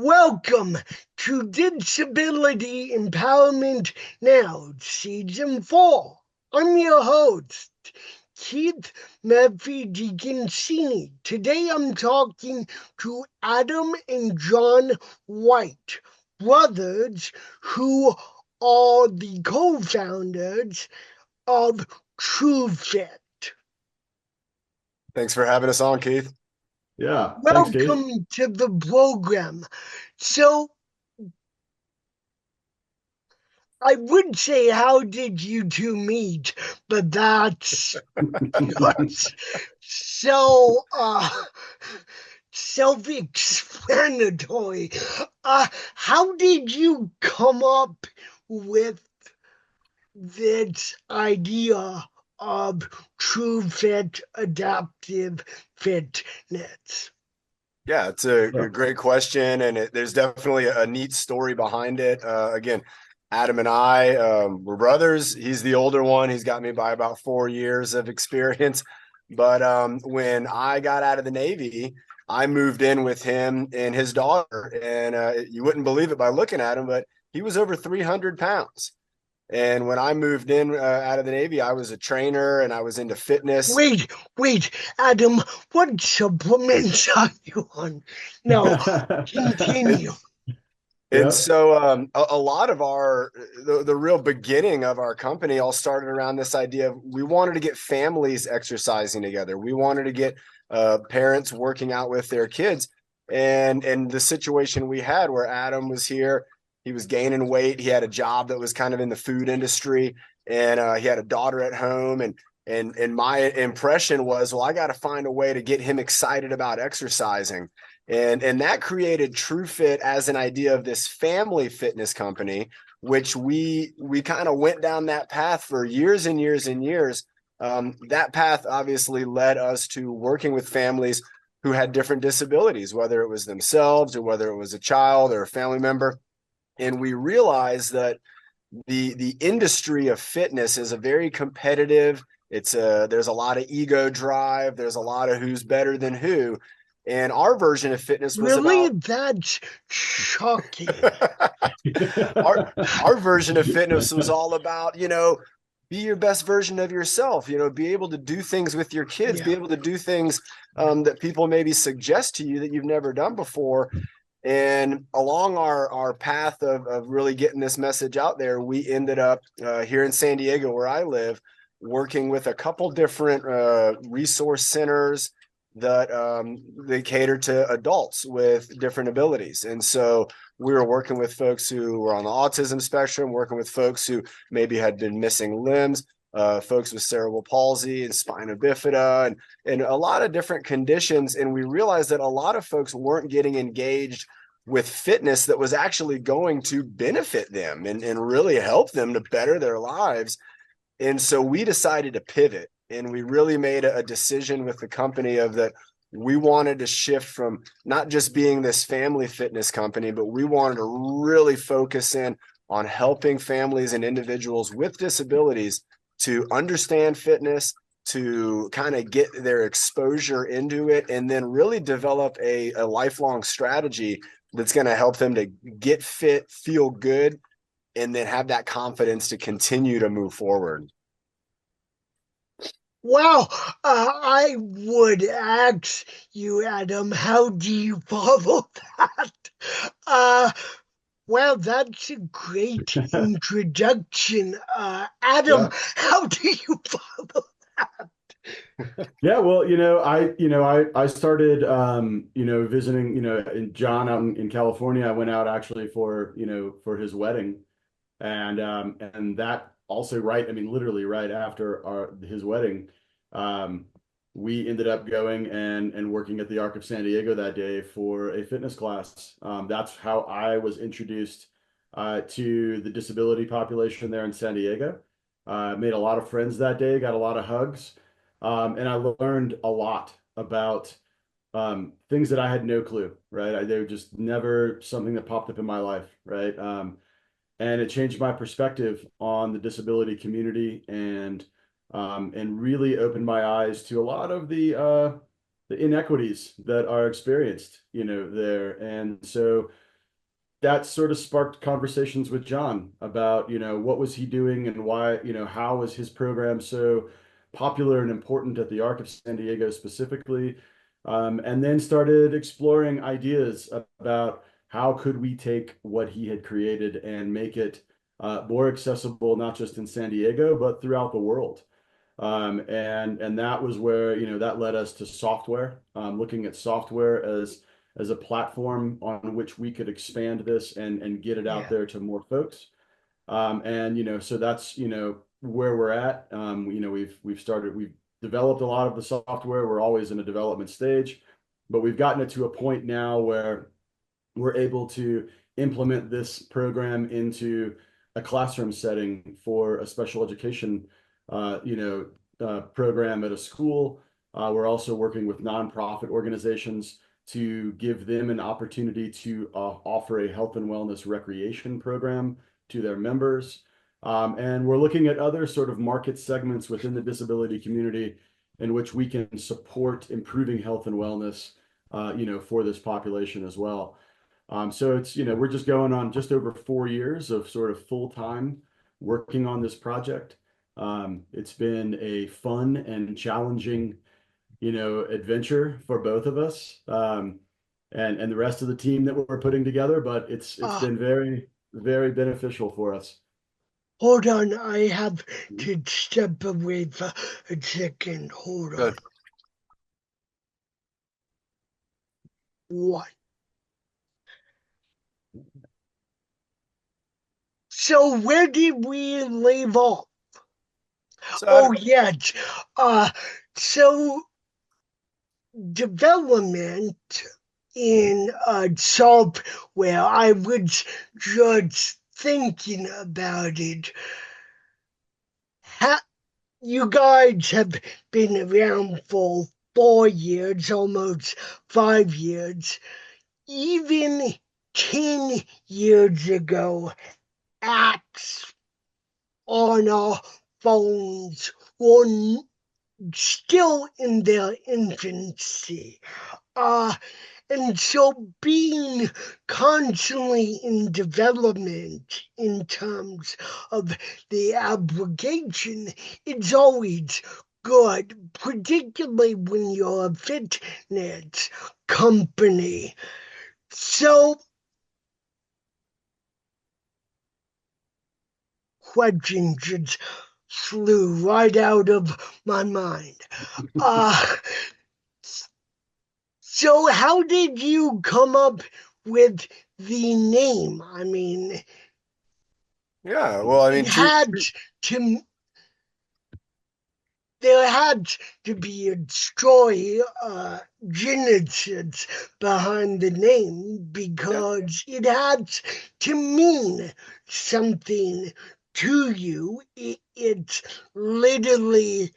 Welcome to Disability Empowerment Now, Season 4. I'm your host, Keith Murphy DiConcini. Today I'm talking to Adam and John White, brothers who are the co-founders of TruFit. Thanks for having us on, Keith. Yeah, thanks, Keith. Welcome to the program. So, I would say, how did you two meet? But that's not so self-explanatory. How did you come up with this idea of TruFit adaptive fitness? Yeah, it's a great question, and there's definitely a neat story behind it. Again, Adam and I were brothers. He's the older one. He's got me by about 4 years of experience. But when I got out of the Navy, I moved in with him and his daughter. And you wouldn't believe it by looking at him, but he was over 300 pounds. And when I moved in out of the Navy, I was a trainer and I was into fitness. Wait, Adam, what supplements are you on? No, continue. And Yeah. so a lot of the real beginning of our company all started around this idea of we wanted to get families exercising together. We wanted to get parents working out with their kids. And the situation we had where Adam was here, he was gaining weight. He had a job that was kind of in the food industry, and he had a daughter at home. And my impression was, well, I got to find a way to get him excited about exercising. And that created TruFit as an idea of this family fitness company, which we kind of went down that path for years and years and years. That path obviously led us to working with families who had different disabilities, whether it was themselves or whether it was a child or a family member. And we realized that the industry of fitness is a very competitive. There's a lot of ego drive. There's a lot of who's better than who. And our version of fitness was Really? about That's shocking. our version of fitness was all about, be your best version of yourself, be able to do things with your kids, be able to do things that people maybe suggest to you that you've never done before. And along our path of really getting this message out there, we ended up here in San Diego, where I live, working with a couple different resource centers that they cater to adults with different abilities. And so we were working with folks who were on the autism spectrum, working with folks who maybe had been missing limbs, folks with cerebral palsy and spina bifida, and a lot of different conditions. And we realized that a lot of folks weren't getting engaged with fitness that was actually going to benefit them and really help them to better their lives. And so we decided to pivot, and we really made a decision with the company of that we wanted to shift from not just being this family fitness company, but we wanted to really focus in on helping families and individuals with disabilities to understand fitness, to kind of get their exposure into it, and then really develop a lifelong strategy that's going to help them to get fit, feel good, and then have that confidence to continue to move forward. Wow, I would ask you, Adam, how do you follow that? Well, that's a great introduction. Adam, Yeah. how do you follow that? Yeah, well, I started, visiting, in John out in California. I went out actually for his wedding, and that also literally right after his wedding, um, we ended up going and working at the Arc of San Diego that day for a fitness class. That's how I was introduced to the disability population there in San Diego. Made a lot of friends that day, got a lot of hugs. And I learned a lot about things that I had no clue, right? They were just never something that popped up in my life, right? And it changed my perspective on the disability community and really opened my eyes to a lot of the inequities that are experienced, there. And so that sort of sparked conversations with John about, what was he doing and why, how was his program so popular and important at the Arc of San Diego specifically. And then started exploring ideas about how could we take what he had created and make it more accessible, not just in San Diego, but throughout the world. And that was where, that led us to software, looking at software as a platform on which we could expand this and get it out Yeah. there to more folks. And so that's where we're at. We've developed a lot of the software. We're always in a development stage, but we've gotten it to a point now where we're able to implement this program into a classroom setting for a special education, program at a school. We're also working with nonprofit organizations to give them an opportunity to offer a health and wellness recreation program to their members. And we're looking at other sort of market segments within the disability community in which we can support improving health and wellness, for this population as well. So it's, we're just going on just over 4 years of sort of full-time working on this project. It's been a fun and challenging, adventure for both of us, and the rest of the team that we're putting together, but it's Uh, been very, very beneficial for us. Hold on, I have to step away for a second. Hold on. Good. One. So where did we leave off? So Oh yes. Uh so development in software, I was just thinking about it. You guys have been around for 4 years, almost 5 years. Even 10 years ago, apps on our phones were still in their infancy. Uh, and so being constantly in development in terms of the application, it's always good, particularly when you're a fitness company. So, question just flew right out of my mind. Uh, so how did you come up with the name? I mean, yeah, well, I it mean, true. had to, there had to be a story, genesis behind the name Yeah, because it had to mean something to you. It's literally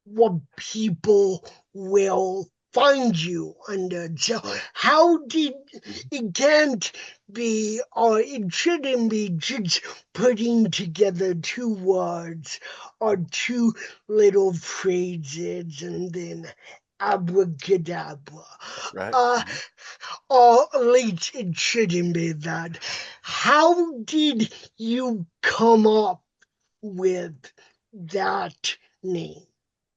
what people will find you under. So right. how did it can't be, or it shouldn't be just putting together two words or two little phrases and then abracadabra. Right. Uh, or at least it shouldn't be that. How did you come up with that name?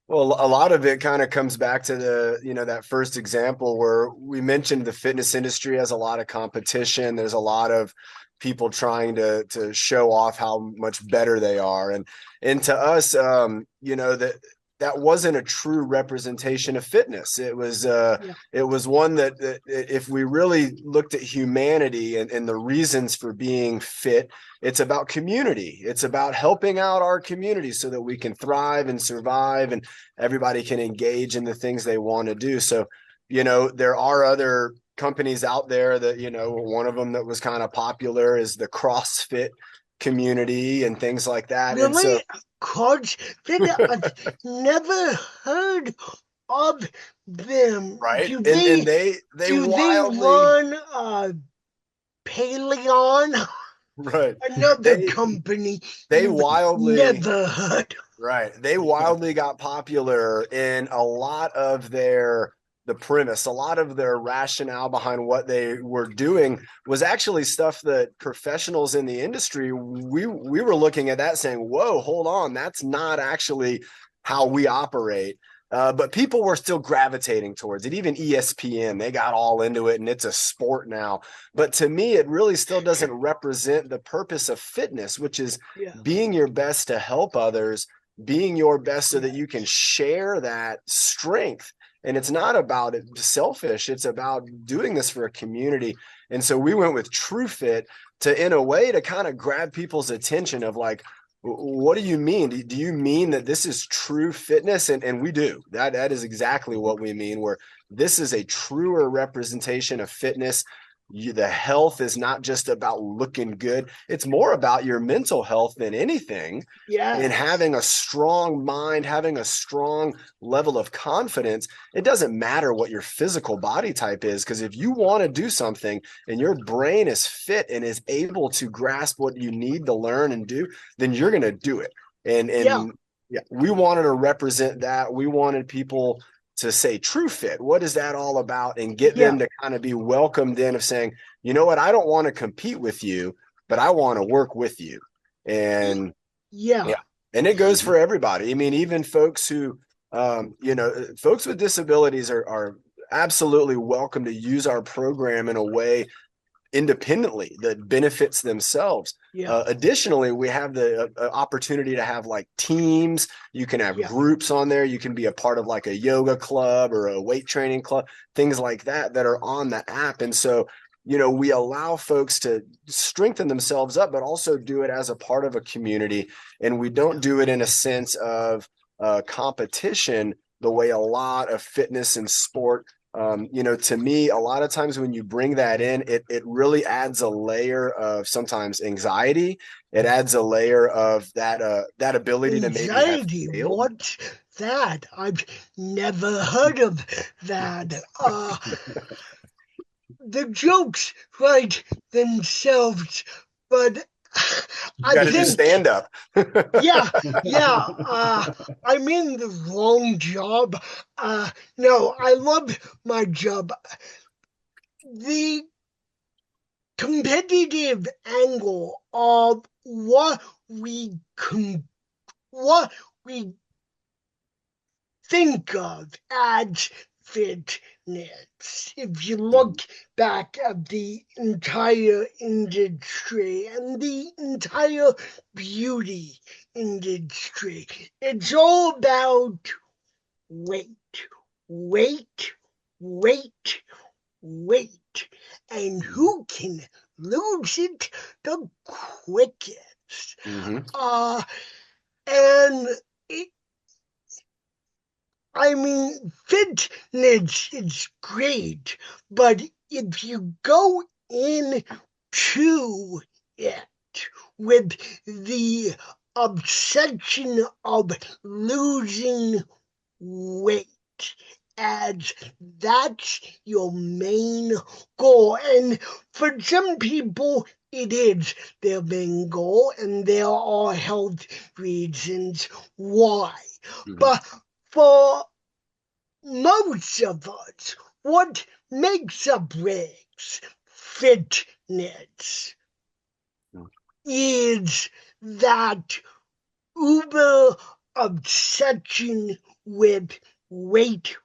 Well, a lot of it kind of comes back to that first example where we mentioned the fitness industry has a lot of competition. There's a lot of people trying to show off how much better they are. And to us, that wasn't a true representation of fitness. Yeah. It was one that if we really looked at humanity and the reasons for being fit, it's about community. It's about helping out our community so that we can thrive and survive and everybody can engage in the things they want to do. So, there are other companies out there that, one of them that was kind of popular is the CrossFit community and things like that. And so, Really? CrossFit? I've never heard of them. right. Do And they they do they wildly, run Paleon? right. Another They, company they you've wildly, never heard. right. They wildly got popular in a lot of their the premise. A lot of their rationale behind what they were doing was actually stuff that professionals in the industry, we were looking at that saying, whoa, hold on, that's not actually how we operate. But people were still gravitating towards it. Even ESPN, they got all into it, and it's a sport now. But to me, it really still doesn't represent the purpose of fitness, which is being your best to help others, being your best so that you can share that strength. And it's not about it selfish. It's about doing this for a community. And so we went with TruFit to, in a way, to kind of grab people's attention of like, what do you mean? Do you mean that this is true fitness? And we do. That is exactly what we mean, where this is a truer representation of fitness. The health is not just about looking good. It's more about your mental health than anything. And having a strong mind, having a strong level of confidence. It doesn't matter what your physical body type is, because if you want to do something and your brain is fit and is able to grasp what you need to learn and do, then you're going to do it. And we wanted to represent that. We wanted people to say TruFit, what is that all about? And get them to kind of be welcomed in of saying, you know what, I don't want to compete with you, but I want to work with you. And and it goes for everybody. I mean, even folks who, folks with disabilities are absolutely welcome to use our program in a way independently that benefits themselves. Additionally, we have the opportunity to have like teams. You can have groups on there. You can be a part of like a yoga club or a weight training club, things like that are on the app. And so, we allow folks to strengthen themselves up, but also do it as a part of a community. And we don't do it in a sense of competition the way a lot of fitness and sport. To me, a lot of times when you bring that in, it really adds a layer of sometimes anxiety. It adds a layer of that ability anxiety, to maybe have what's that? I've never heard of that. The jokes write themselves, but I think do stand up. I'm in the wrong job. No, I love my job. The competitive angle of what we think of as fitness. If you look back at the entire industry and the entire beauty industry, it's all about weight, weight, weight, weight, and who can lose it the quickest. And fitness is great, but if you go into it with the obsession of losing weight as that's your main goal, and for some people it is their main goal, and there are health reasons why. But for most of us, what makes or breaks fitness is that uber obsession with weight,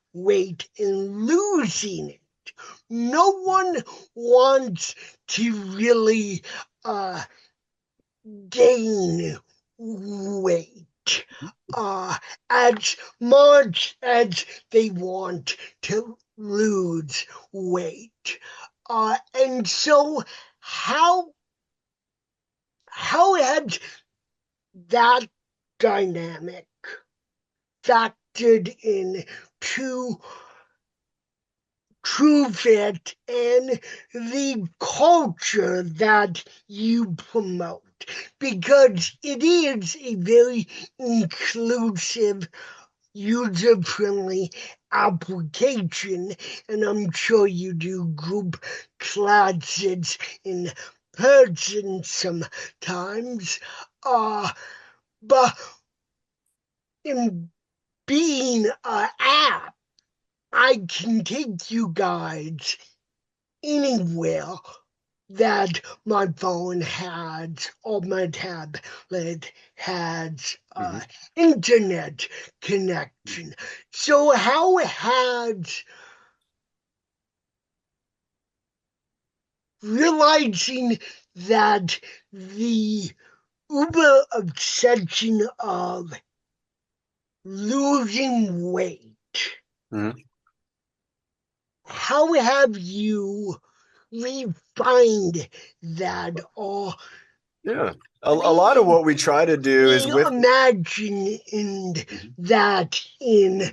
and losing it. No one wants to really gain weight as much as they want to lose weight. And so how has that dynamic factored in to TruFit and the culture that you promote? Because it is a very inclusive, user-friendly application, and I'm sure you do group classes in person sometimes, but in being an app, I can take you guys anywhere that my phone has or my tablet has internet connection. So how has realizing that the uber obsession of losing weight, how have you refined that, or Yeah. A lot of what we try to do is with imagine that in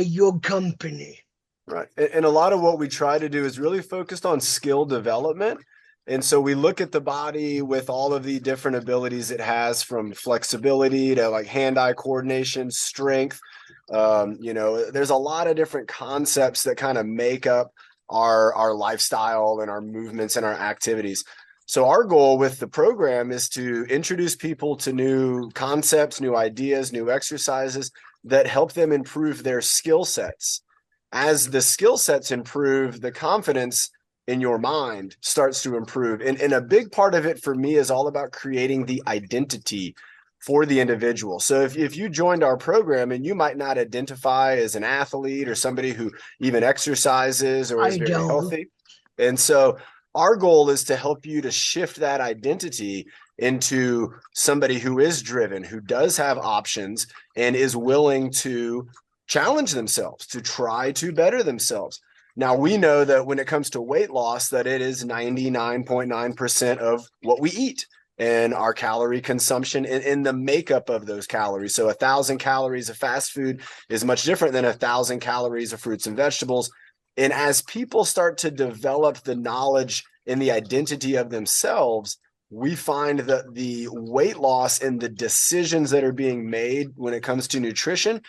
your company? right. And a lot of what we try to do is really focused on skill development. And so we look at the body with all of the different abilities it has, from flexibility to like hand-eye coordination, strength. There's a lot of different concepts that kind of make up our lifestyle and our movements and our activities. So our goal with the program is to introduce people to new concepts, new ideas, new exercises that help them improve their skill sets. As the skill sets improve, the confidence in your mind starts to improve. And a big part of it for me is all about creating the identity for the individual. So if you joined our program and you might not identify as an athlete or somebody who even exercises or is very healthy. And so our goal is to help you to shift that identity into somebody who is driven, who does have options, and is willing to challenge themselves, to try to better themselves. Now, we know that when it comes to weight loss, that it is 99.9% of what we eat and our calorie consumption and the makeup of those calories. So 1,000 calories of fast food is much different than 1,000 calories of fruits and vegetables. And as people start to develop the knowledge and the identity of themselves, we find that the weight loss and the decisions that are being made when it comes to nutrition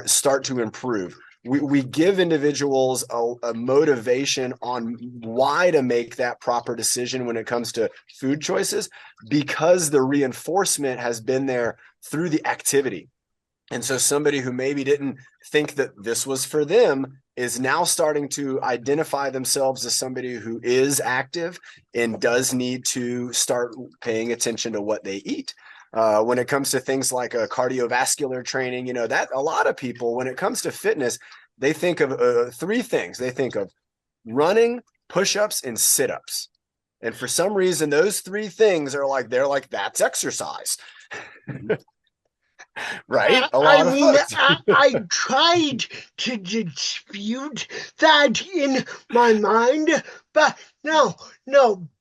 start to improve. We give individuals a motivation on why to make that proper decision when it comes to food choices, because the reinforcement has been there through the activity. And so somebody who maybe didn't think that this was for them is now starting to identify themselves as somebody who is active and does need to start paying attention to what they eat. When it comes to things like cardiovascular training, that a lot of people, when it comes to fitness, they think of three things. They think of running, push-ups, and sit-ups. And for some reason, those three things they're like, that's exercise. Right? I tried to dispute that in my mind, but no,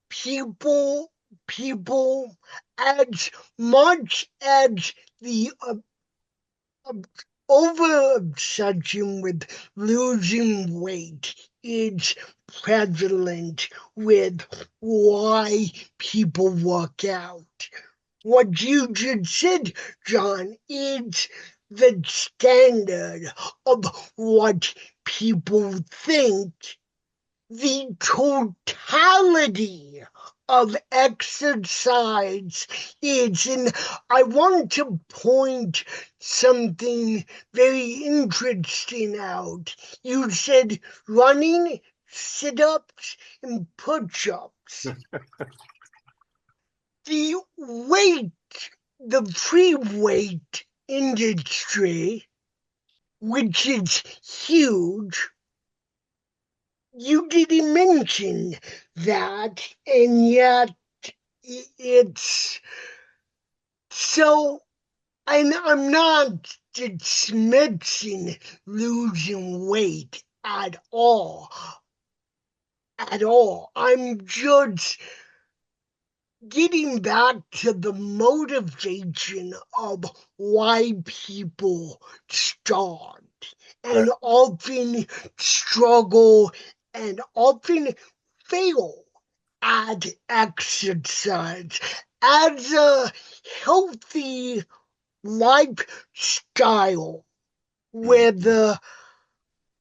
people, as much as the over obsession with losing weight is prevalent with why people work out. What you just said, John, is the standard of what people think. The totality of exercise is, and I want to point something very interesting out. You said running, sit-ups, and push-ups. The free weight industry, which is huge, you didn't mention that, and yet it's so. And I'm not dismissing losing weight at all. I'm just getting back to the motivation of why people start and often struggle and often fail at exercise as a healthy lifestyle,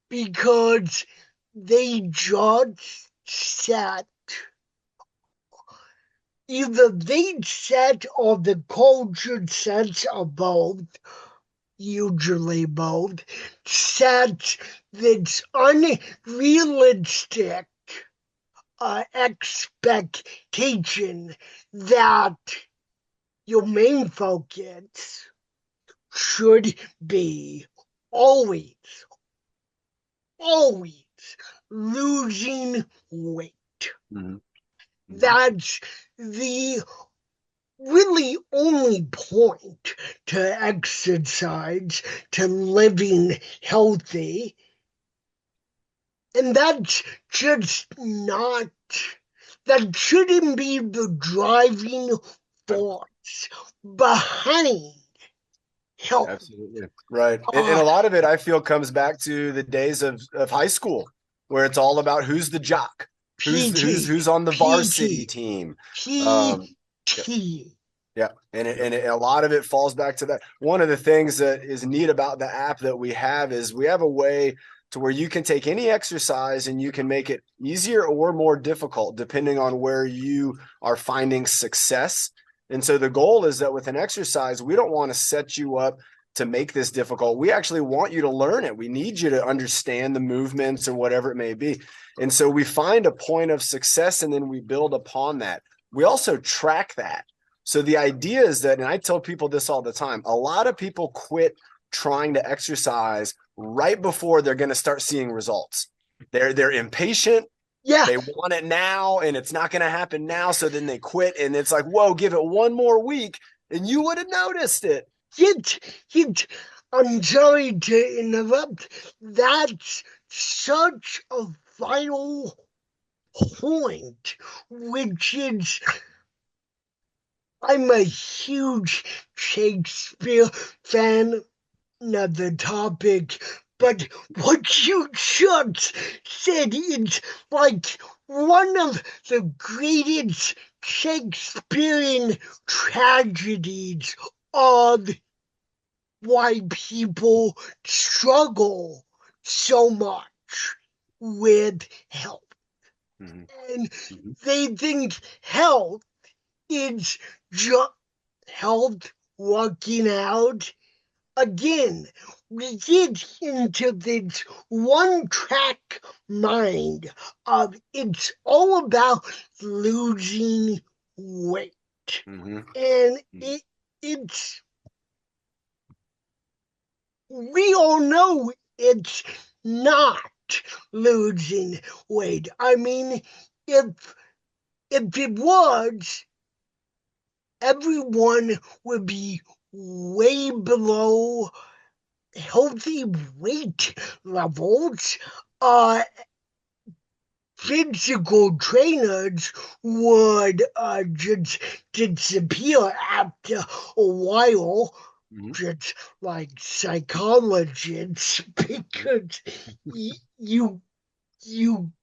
because they just set either they set or the culture sets above usually both, sets this unrealistic expectation that your main focus should be always losing weight. Mm-hmm. That's the really only point to exercise, to living healthy. And that's just not, that shouldn't be the driving force behind health. Absolutely. Right. And a lot of it, I feel, comes back to the days of high school, where it's all about who's the jock, who's on the varsity team. PT. Yeah. And a lot of it falls back to that. One of the things that is neat about the app that we have is we have a way to where you can take any exercise and you can make it easier or more difficult, depending on where you are finding success. And so the goal is that with an exercise, we don't want to set you up to make this difficult. We actually want you to learn it. We need you to understand the movements or whatever it may be. And so we find a point of success and then we build upon that. We also track that. So the idea is that, and I tell people this all the time, a lot of people quit trying to exercise right before they're going to start seeing results. They're impatient. Yeah. They want it now and it's not going to happen now. So then they quit and it's like, whoa, give it one more week and you would have noticed it. I'm sorry to interrupt. That's such a vital point, which is, I'm a huge Shakespeare fan, another topic, but what you just said is like one of the greatest Shakespearean tragedies of why people struggle so much with health. Mm-hmm. And they think health is just health, working out. Again, we get into this one-track mind of it's all about losing weight. Mm-hmm. And it's, we all know it's not losing weight. I mean, if it was, everyone would be way below healthy weight levels. Physical trainers would just disappear after a while, just like psychologists, because you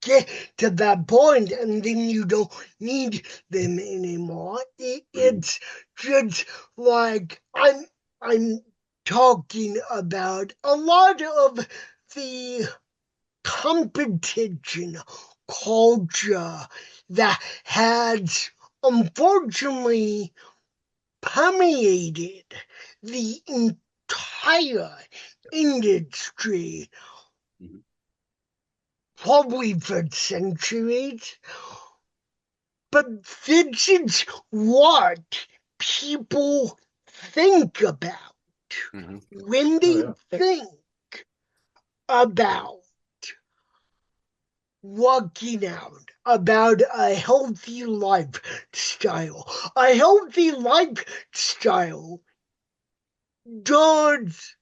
get to that point and then you don't need them anymore. It's just like I'm talking about a lot of the competition culture that has unfortunately permeated the entire industry, probably for centuries. But this is what people think about when they think about working out, about a healthy lifestyle. A healthy lifestyle does,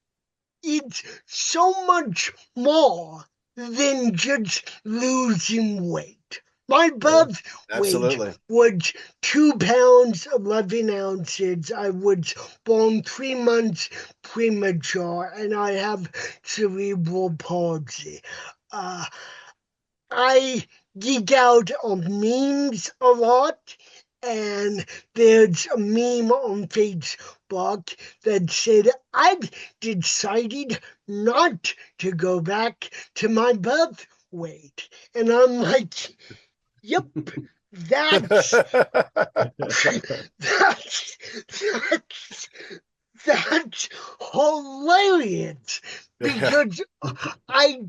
it's so much more than just losing weight. My birth weight was 2 pounds, 11 ounces. I was born 3 months premature, and I have cerebral palsy. I geek out on memes a lot, and there's a meme on Facebook that said, I've decided not to go back to my birth weight. And I'm like, yep, that's hilarious because I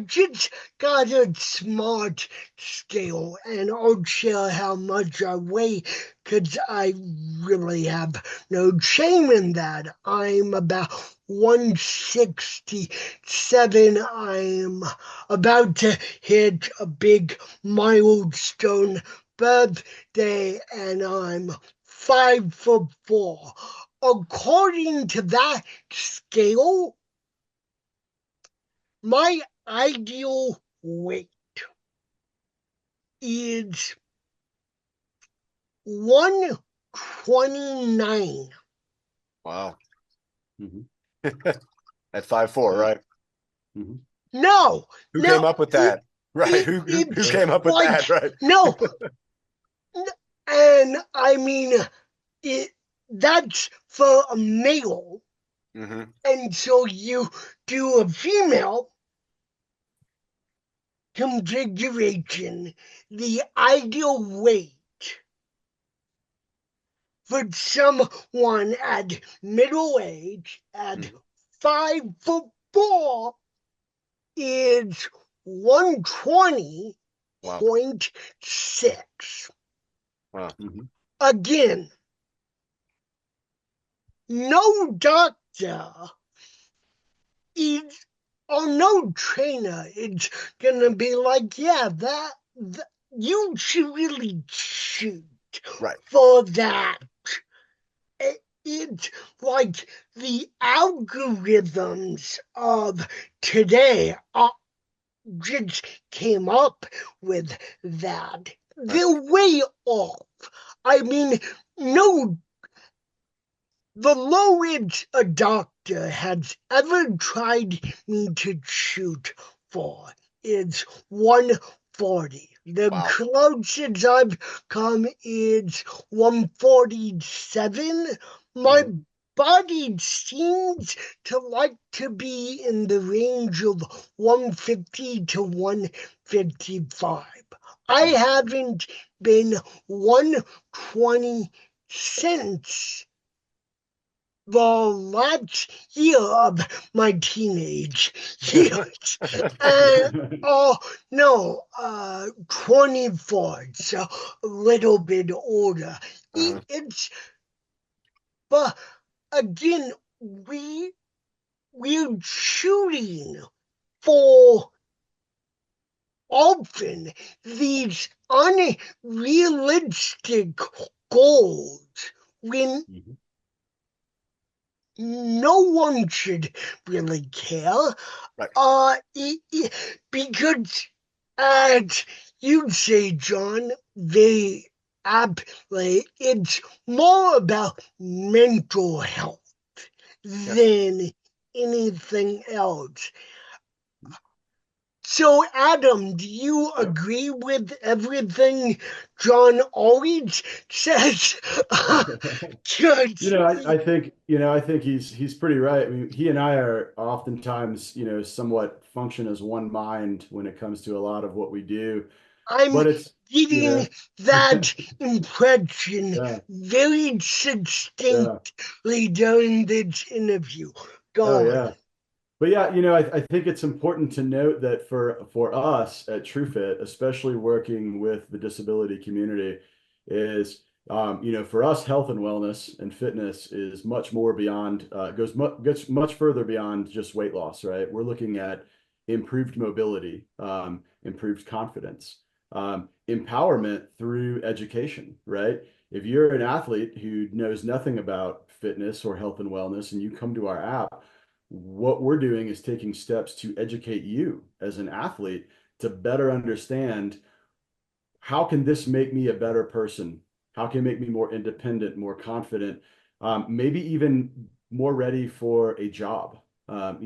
just got a smart scale, and I'll share how much I weigh because I really have no shame in that. I'm about 167. I'm about to hit a big milestone birthday, and I'm 5'4". According to that scale, my ideal weight is 129. Wow. Mhm. At 5'4", right? Mhm. No, Who came up with that? Right. Who it's came up with like, that? Right. no, and I mean, that's for a male. Mm-hmm. And so you do a female configuration, the ideal weight for someone at middle age at Mm-hmm. 5'4" is 120.6. Wow. Mhm. Again, no doctor is or no trainer is gonna be like, yeah, that you should really shoot Right. for that. It's like the algorithms of today just came up with that. Right. They're way off. I mean, no, the lowest a doctor has ever tried me to shoot for is 140. The Wow. closest I've come is 147. My Mhm. body seems to like to be in the range of 150 to 155. I haven't been 120 since the last year of my teenage years. And oh no, 24, so a little bit older. Uh-huh. It's but again, we're shooting for often these unrealistic goals when Mhm. no one should really care. Right. Because, as you say, John, very aptly, it's more about mental health Yeah. than anything else. So, Adam, do you Yep. agree with everything John always says? You Just, know, I think he's pretty right. I mean, he and I are oftentimes, somewhat function as one mind when it comes to a lot of what we do. I'm But it's, getting that impression yeah, very yeah. succinctly during this interview. Oh Go yeah. on. But yeah, I think it's important to note that for us at TruFit, especially working with the disability community, is for us, health and wellness and fitness is much more beyond gets much further beyond just weight loss, right? We're looking at improved mobility, improved confidence, empowerment through education, right? If you're an athlete who knows nothing about fitness or health and wellness and you come to our app, what we're doing is taking steps to educate you as an athlete to better understand how can this make me a better person? How can it make me more independent, more confident, maybe even more ready for a job? A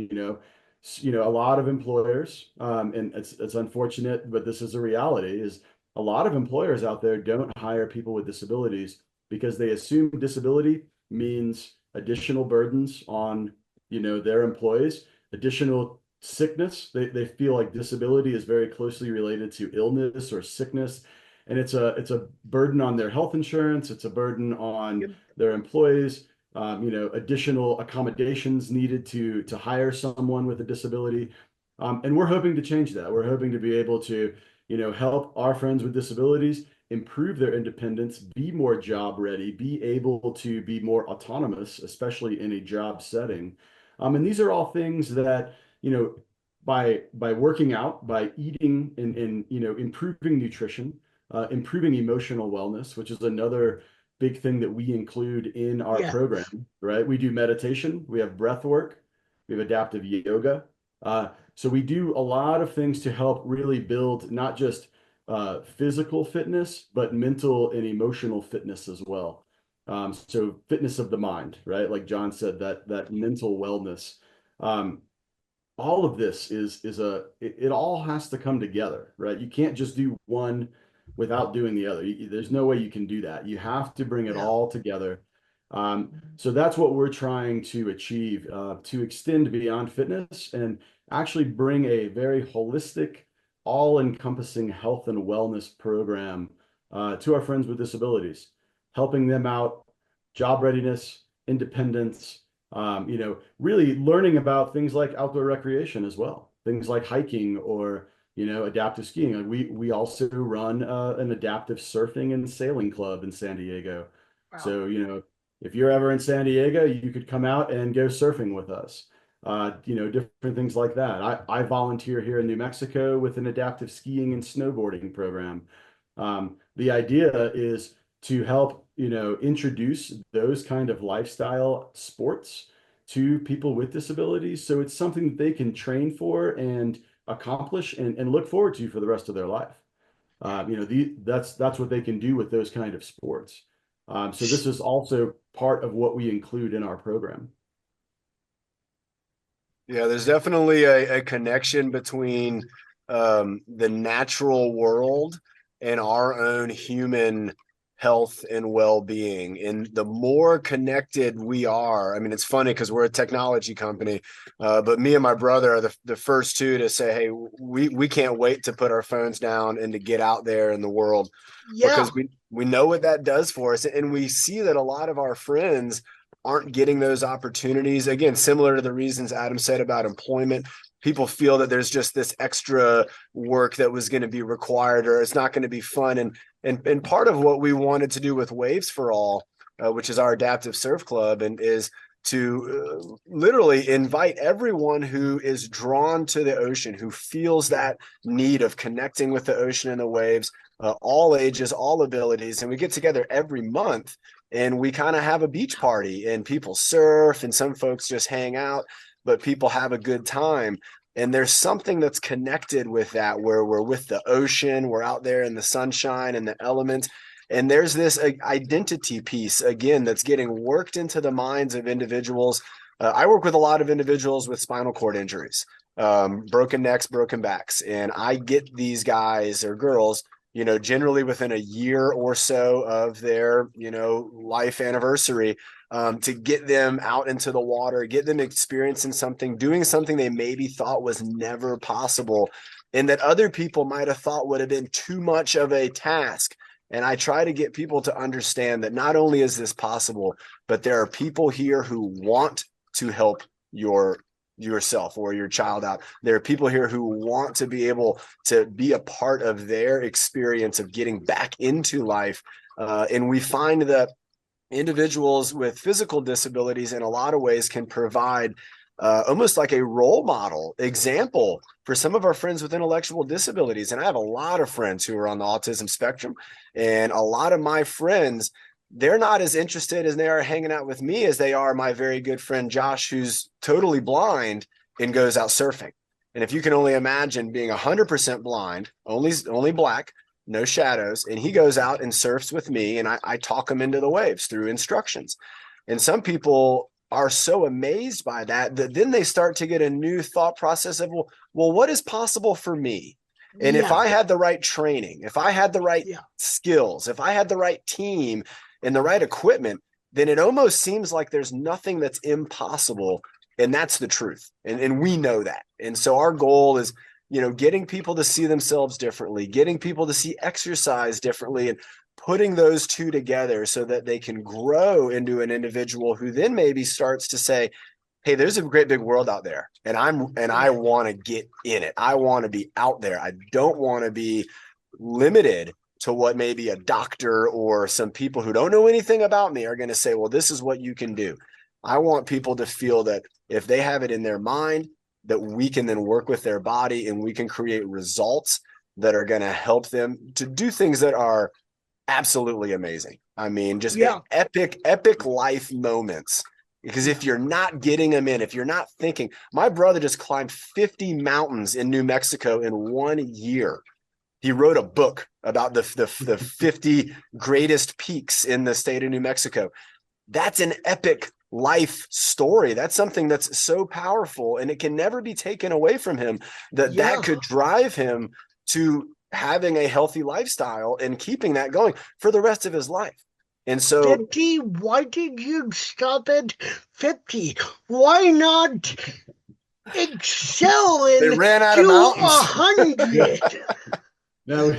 lot of employers, and it's unfortunate, but this is a reality, is a lot of employers out there don't hire people with disabilities because they assume disability means additional burdens on, their employees, additional sickness. They feel like disability is very closely related to illness or sickness, and it's a burden on their health insurance. It's a burden on their employees. additional accommodations needed to hire someone with a disability. And we're hoping to change that. We're hoping to be able to, help our friends with disabilities improve their independence, be more job ready, be able to be more autonomous, especially in a job setting. And these are all things that, by working out, by eating and improving nutrition, improving emotional wellness, which is another big thing that we include in our Yeah. program, right? We do meditation, we have breath work, we have adaptive yoga. So we do a lot of things to help really build not just physical fitness, but mental and emotional fitness as well. So fitness of the mind, right? Like John said, that mental wellness. Um, all of this it all has to come together, right? You can't just do one without doing the other. There's no way you can do that. You have to bring it Yeah. all together. So that's what we're trying to achieve, to extend beyond fitness and actually bring a very holistic, all-encompassing health and wellness program to our friends with disabilities, helping them out, job readiness, independence, really learning about things like outdoor recreation as well, things like hiking or, adaptive skiing. Like we also run an adaptive surfing and sailing club in San Diego. Wow. So, if you're ever in San Diego, you could come out and go surfing with us. Different things like that. I volunteer here in New Mexico with an adaptive skiing and snowboarding program. The idea is to help, introduce those kind of lifestyle sports to people with disabilities. So it's something that they can train for and accomplish and look forward to for the rest of their life. That's what they can do with those kind of sports. So this is also part of what we include in our program. Yeah, there's definitely a connection between the natural world and our own human health and well-being. And the more connected we are, I mean, it's funny because we're a technology company, but me and my brother are the first two to say, hey, we can't wait to put our phones down and to get out there in the world Yeah. because we know what that does for us. And we see that a lot of our friends aren't getting those opportunities. Again, similar to the reasons Adam said about employment, people feel that there's just this extra work that was going to be required or it's not going to be fun. And part of what we wanted to do with Waves for All, which is our adaptive surf club, and is to literally invite everyone who is drawn to the ocean, who feels that need of connecting with the ocean and the waves, all ages, all abilities. And we get together every month and we kind of have a beach party and people surf and some folks just hang out, but people have a good time. And there's something that's connected with that where we're with the ocean, we're out there in the sunshine and the elements. And there's this identity piece, again, that's getting worked into the minds of individuals. I work with a lot of individuals with spinal cord injuries, broken necks, broken backs. And I get these guys or girls, generally within a year or so of their, life anniversary, to get them out into the water, get them experiencing something, doing something they maybe thought was never possible and that other people might have thought would have been too much of a task. And I try to get people to understand that not only is this possible, but there are people here who want to help yourself or your child out. There are people here who want to be able to be a part of their experience of getting back into life. And we find that individuals with physical disabilities in a lot of ways can provide almost like a role model example for some of our friends with intellectual disabilities. And I have a lot of friends who are on the autism spectrum, and a lot of my friends, they're not as interested as they are hanging out with me as they are my very good friend Josh, who's totally blind and goes out surfing. And if you can only imagine being 100% blind, only black, no shadows, and he goes out and surfs with me, and I talk him into the waves through instructions. And some people are so amazed by that then they start to get a new thought process of, well, what is possible for me? And if I had the right training, if I had the right skills, if I had the right team and the right equipment, then it almost seems like there's nothing that's impossible. And that's the truth. And we know that. And so our goal is, getting people to see themselves differently, getting people to see exercise differently, and putting those two together so that they can grow into an individual who then maybe starts to say, hey, there's a great big world out there, and I want to get in it. I want to be out there. I don't want to be limited to what maybe a doctor or some people who don't know anything about me are going to say, well, this is what you can do. I want people to feel that if they have it in their mind, that we can then work with their body and we can create results that are going to help them to do things that are absolutely amazing. I mean, just epic life moments. Because if you're not getting them in, if you're not thinking, my brother just climbed 50 mountains in New Mexico in 1 year. He wrote a book about the 50 greatest peaks in the state of New Mexico. That's an epic life story. That's something that's so powerful, and it can never be taken away from him, that could drive him to having a healthy lifestyle and keeping that going for the rest of his life. And so 50, why did you stop at 50? Why not excel they in ran out to of mountains. 100? No,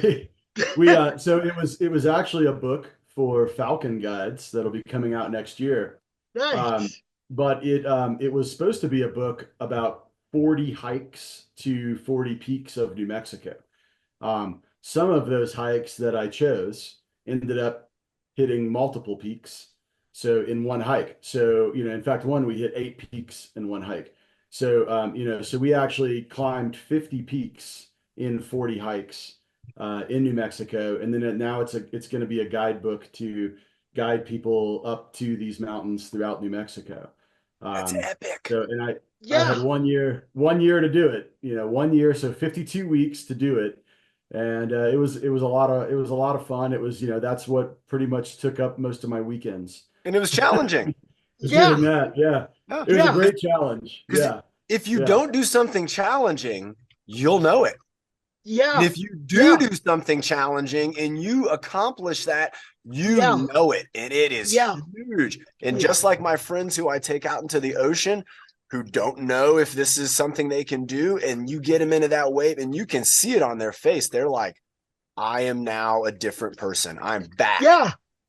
so it was actually a book for Falcon guides that'll be coming out next year. Nice. But it was supposed to be a book about 40 hikes to 40 peaks of New Mexico. Some of those hikes that I chose ended up hitting multiple peaks. So in one hike. So, in fact, we hit 8 peaks in one hike. So, so we actually climbed 50 peaks in 40 hikes in New Mexico. And then now it's going to be a guidebook to guide people up to these mountains throughout New Mexico. That's epic. So, and I had 1 year to do it, 1 year. So 52 weeks to do it. And it was a lot of fun. It was, that's what pretty much took up most of my weekends. And it was challenging. Doing that. Yeah. It was a great challenge. Yeah. If you don't do something challenging, you'll know it. Yeah. And if you do something challenging and you accomplish that, you know it. And it is huge. And just like my friends who I take out into the ocean, who don't know if this is something they can do, and you get them into that wave and you can see it on their face. They're like, I am now a different person. I'm back.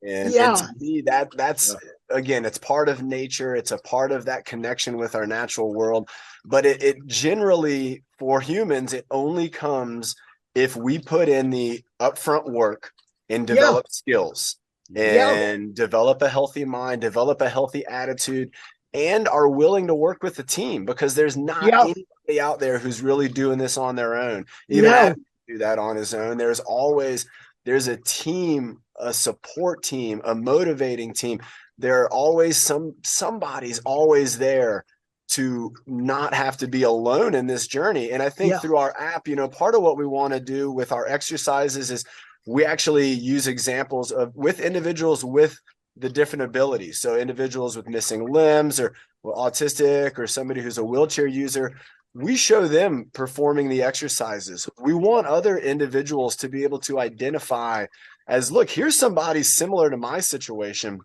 And to me, that's again, it's part of nature. It's a part of that connection with our natural world. But it generally, for humans, it only comes if we put in the upfront work and develop skills and develop a healthy mind, develop a healthy attitude, and are willing to work with the team, because there's not anybody out there who's really doing this on their own. Even Adam can do that on his own. There's a team, a support team, a motivating team. There are always somebody's always there to not have to be alone in this journey. And I think through our app, part of what we want to do with our exercises is we actually use examples with individuals with the different abilities. So individuals with missing limbs or autistic or somebody who's a wheelchair user, we show them performing the exercises. We want other individuals to be able to identify as, look, here's somebody similar to my situation,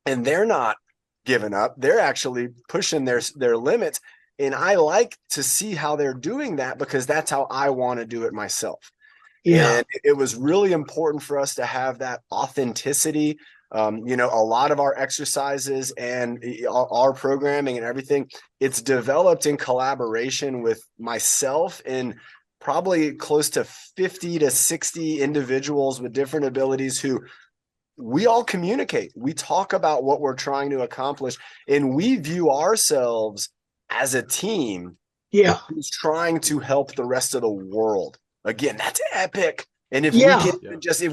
and they're not giving up. They're actually pushing their limits. And I like to see how they're doing that, because that's how I want to do it myself. And it was really important for us to have that authenticity. A lot of our exercises and our programming and everything, it's developed in collaboration with myself and probably close to 50 to 60 individuals with different abilities who we all communicate. We talk about what we're trying to accomplish, and we view ourselves as a team who's trying to help the rest of the world. Again, that's epic. And if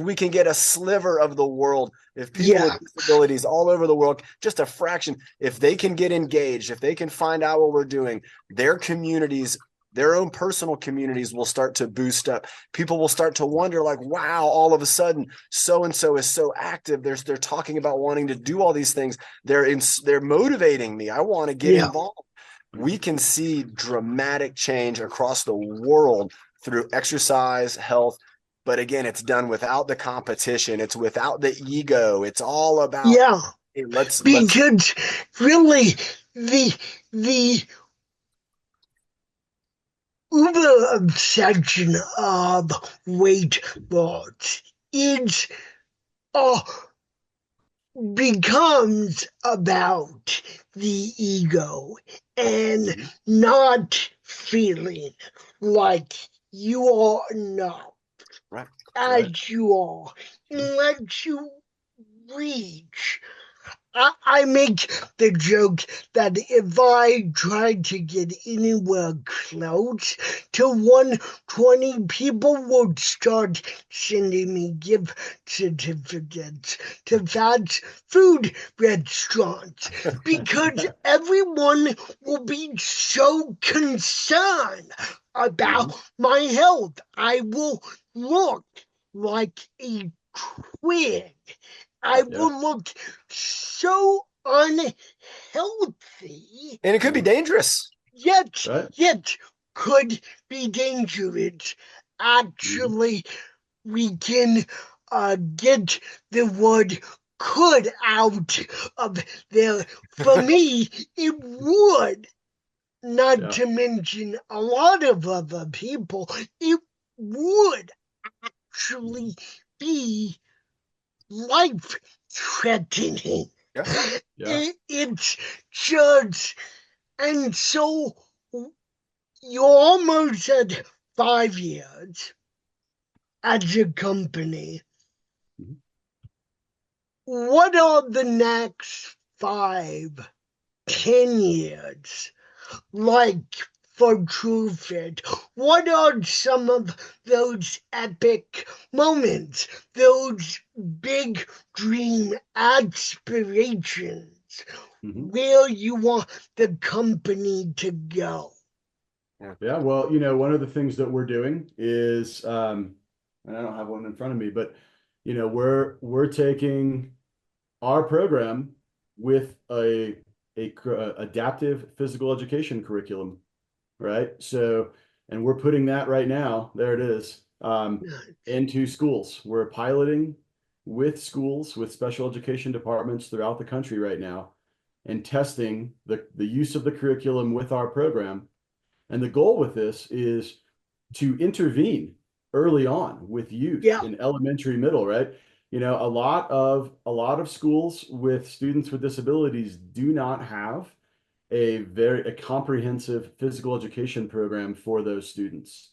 we can get a sliver of the world, if people with disabilities all over the world, just a fraction, if they can get engaged, if they can find out what we're doing, their communities, their own personal communities will start to boost up. People will start to wonder, like, wow, all of a sudden, so-and-so is so active. They're talking about wanting to do all these things. They're motivating me. I want to get involved. We can see dramatic change across the world through exercise, health. But again, it's done without the competition. It's without the ego. It's all about hey, let's really the uber obsession of weight loss is uh, becomes about the ego and not feeling like you are enough Right. as you are, unless you reach. I make the joke that if I tried to get anywhere close to 120, people would start sending me gift certificates to fast food restaurants because everyone will be so concerned about my health. I will look like a twig. I will look so unhealthy. And it could be dangerous. Yet could be dangerous. Actually, we can get the word could out of there. For me, it would, not to mention a lot of other people, it would actually be life threatening. It's just, and so you're almost at 5 years as a company. What are the next 5, 10 years like for TruFit? What are some of those epic moments, those big dream aspirations, where you want the company to go? Yeah, well, one of the things that we're doing is, and I don't have one in front of me, but we're taking our program with a adaptive physical education curriculum, right? So, and we're putting that right now, there it is, into schools. We're piloting with schools, with special education departments throughout the country right now, and testing the use of the curriculum with our program. And the goal with this is to intervene early on with youth in elementary, middle, right? A lot of schools with students with disabilities do not have a comprehensive physical education program for those students.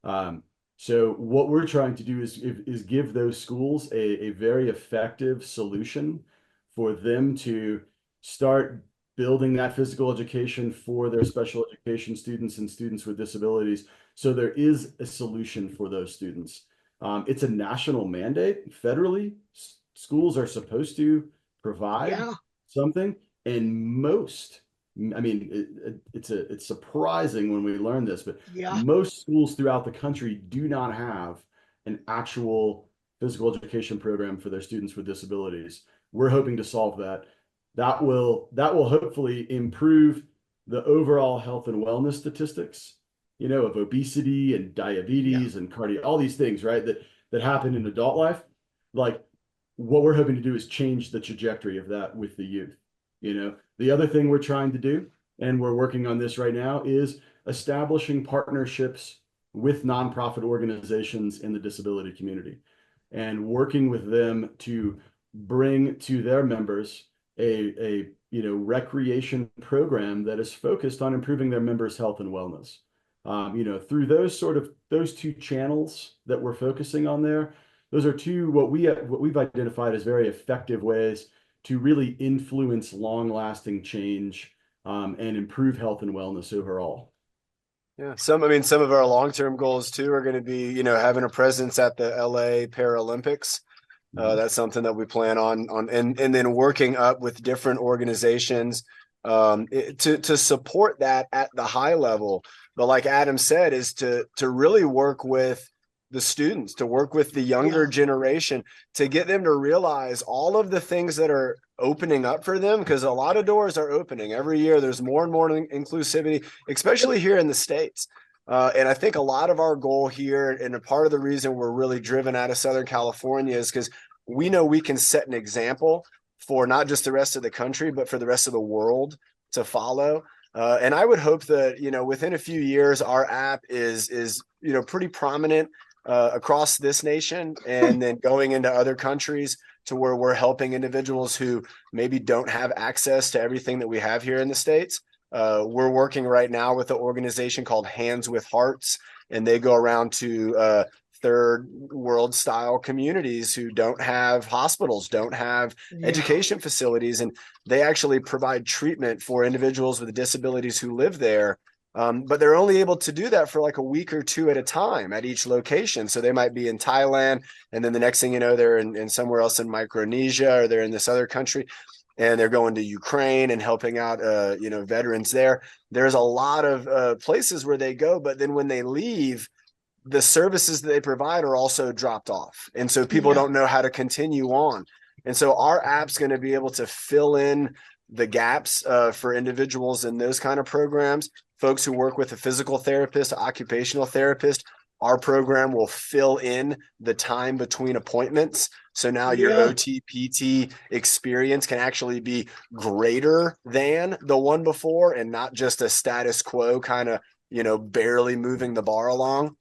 So what we're trying to do is give those schools a very effective solution for them to start building that physical education for their special education students and students with disabilities. So there is a solution for those students. It's a national mandate. Federally, schools are supposed to provide something, and it's surprising when we learn this, but most schools throughout the country do not have an actual physical education program for their students with disabilities. We're hoping to solve that. That will hopefully improve the overall health and wellness statistics, of obesity and diabetes and cardio, all these things, right? That happen in adult life. Like, what we're hoping to do is change the trajectory of that with the youth. The other thing we're trying to do, and we're working on this right now, is establishing partnerships with nonprofit organizations in the disability community and working with them to bring to their members a recreation program that is focused on improving their members' health and wellness. Through those two channels that we're focusing on there, those are two what we've identified as very effective ways to really influence long-lasting change and improve health and wellness overall. Yeah, some of our long-term goals too are going to be, having a presence at the LA Paralympics. That's something that we plan on and then working up with different organizations to support that at the high level. But like Adam said, is to really work with the students, to work with the younger generation, to get them to realize all of the things that are opening up for them, because a lot of doors are opening every year. There's more and more inclusivity, especially here in the States. And I think a lot of our goal here, and a part of the reason we're really driven out of Southern California, is because we know we can set an example for not just the rest of the country, but for the rest of the world to follow. And I would hope that, within a few years, our app is pretty prominent across this nation, and then going into other countries. to where we're helping individuals who maybe don't have access to everything that we have here in the States. We're working right now with an organization called Hands with Hearts, and they go around to third world style communities who don't have hospitals, don't have education facilities, and they actually provide treatment for individuals with disabilities who live there. But they're only able to do that for like a week or two at a time at each location. So they might be in Thailand, and then the next thing you know, they're in somewhere else in Micronesia, or they're in this other country, and they're going to Ukraine and helping out, veterans there. There's a lot of places where they go, but then when they leave, the services that they provide are also dropped off. And so people don't know how to continue on. And so our app's going to be able to fill in the gaps for individuals in those kind of programs. Folks who work with a physical therapist, occupational therapist, our program will fill in the time between appointments. So now your OT, PT experience can actually be greater than the one before, and not just a status quo kind of, barely moving the bar along.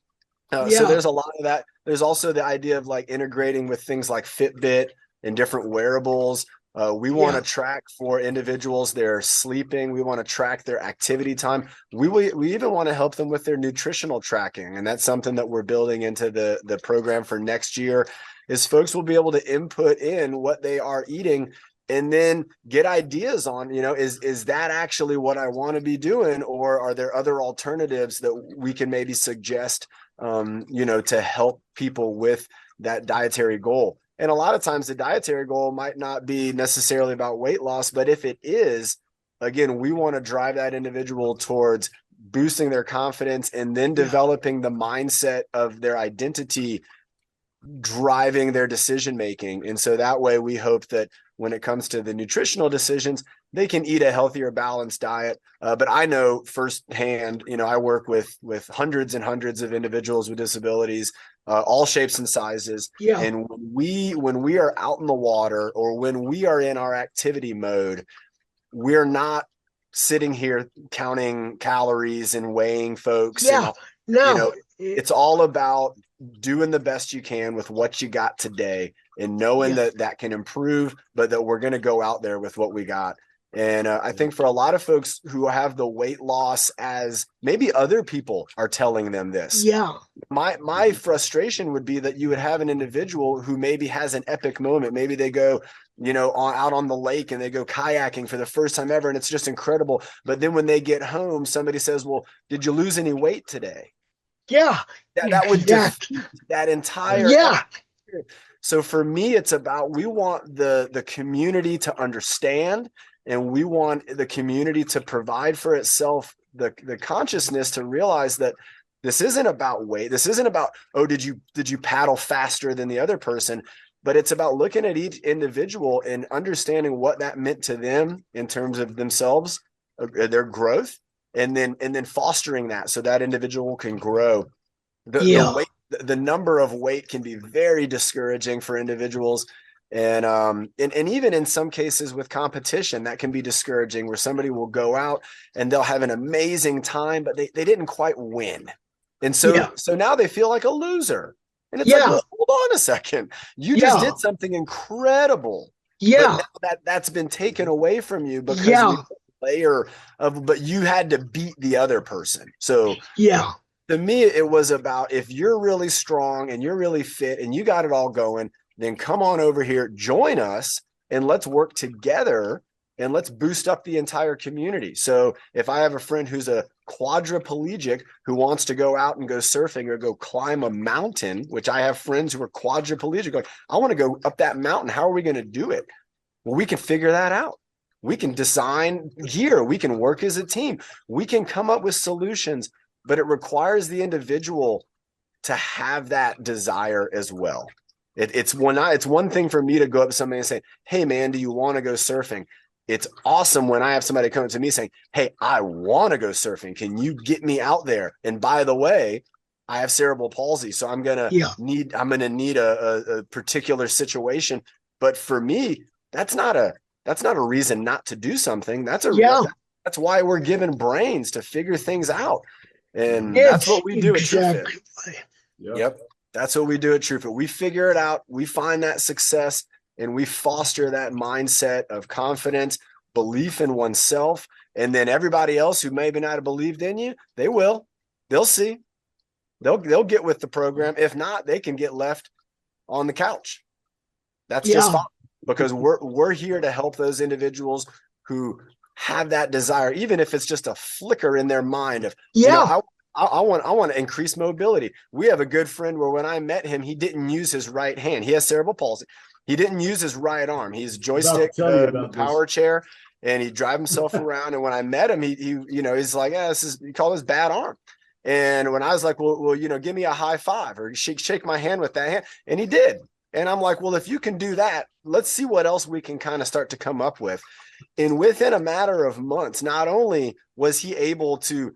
So there's a lot of that. There's also the idea of like integrating with things like Fitbit and different wearables. We want to track for individuals their sleeping. We want to track their activity time. We even want to help them with their nutritional tracking. And that's something that we're building into the program for next year, is folks will be able to input in what they are eating and then get ideas on, is that actually what I want to be doing? Or are there other alternatives that we can maybe suggest, to help people with that dietary goal? And a lot of times the dietary goal might not be necessarily about weight loss, but if it is, again, we want to drive that individual towards boosting their confidence and then developing the mindset of their identity driving their decision making. And so that way we hope that when it comes to the nutritional decisions, they can eat a healthier, balanced diet. But I know firsthand, I work with hundreds and hundreds of individuals with disabilities, all shapes and sizes. And when we are out in the water, or when we are in our activity mode, we're not sitting here counting calories and weighing folks. It's all about doing the best you can with what you got today, and knowing that can improve, but that we're going to go out there with what we got. And I think for a lot of folks who have the weight loss as maybe other people are telling them this. My frustration would be that you would have an individual who maybe has an epic moment. Maybe they go, out on the lake and they go kayaking for the first time ever, and it's just incredible. But then when they get home, somebody says, well, did you lose any weight today? That would defeat that entire So for me, it's about, we want the community to understand, and we want the community to provide for itself the consciousness to realize that this isn't about weight. This isn't about, did you paddle faster than the other person? But it's about looking at each individual and understanding what that meant to them in terms of themselves, their growth, and then fostering that so that individual can grow. The number of weight can be very discouraging for individuals. And even in some cases with competition, that can be discouraging, where somebody will go out and they'll have an amazing time, but they didn't quite win. And so now they feel like a loser. And it's like, well, hold on a second. You just did something incredible. But now that's been taken away from you because layer of, but you had to beat the other person. So to me, it was about, if you're really strong and you're really fit and you got it all going, then come on over here, join us, and let's work together, and let's boost up the entire community. So if I have a friend who's a quadriplegic who wants to go out and go surfing or go climb a mountain, which I have friends who are quadriplegic, like, I want to go up that mountain. How are we going to do it? Well, we can figure that out. We can design gear. We can work as a team. We can come up with solutions, but it requires the individual to have that desire as well. It's one thing for me to go up to somebody and say, hey man, do you want to go surfing? It's awesome when I have somebody come to me saying, hey, I want to go surfing. Can you get me out there? And by the way, I have cerebral palsy, so I'm gonna need a particular situation. But for me, that's not a reason not to do something. That's why we're given brains to figure things out. And that's what we do at TruFit. Yep. That's what we do at TruFit. We figure it out. We find that success, and we foster that mindset of confidence, belief in oneself. And then everybody else who maybe not have believed in you, they'll see, they'll get with the program. If not, they can get left on the couch. That's just fine, because we're here to help those individuals who have that desire, even if it's just a flicker in their mind of, I want to increase mobility. We have a good friend where when I met him, he didn't use his right hand. He has cerebral palsy. He didn't use his right arm. He's joystick, power chair, and he'd drive himself around. And when I met him, he he's like, you call this bad arm. And when I was like, well, give me a high five or shake my hand with that hand. And he did. And I'm like, well, if you can do that, let's see what else we can kind of start to come up with. And within a matter of months, not only was he able to,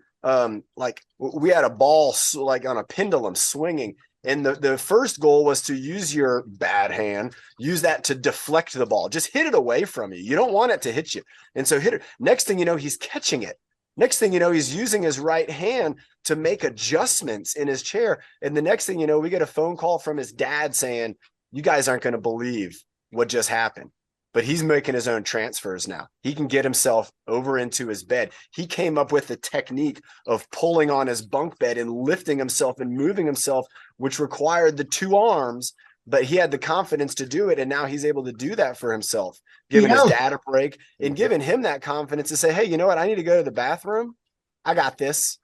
we had a ball like on a pendulum swinging. And the first goal was to use your bad hand, use that to deflect the ball. Just hit it away from you. You don't want it to hit you. And so hit it. Next thing you know, he's catching it. Next thing you know, he's using his right hand to make adjustments in his chair. And the next thing you know, we get a phone call from his dad saying, you guys aren't going to believe what just happened. But he's making his own transfers now. He can get himself over into his bed. He came up with the technique of pulling on his bunk bed and lifting himself and moving himself, which required the two arms, but he had the confidence to do it. And now he's able to do that for himself, giving his dad a break and giving him that confidence to say, hey, you know what? I need to go to the bathroom. I got this.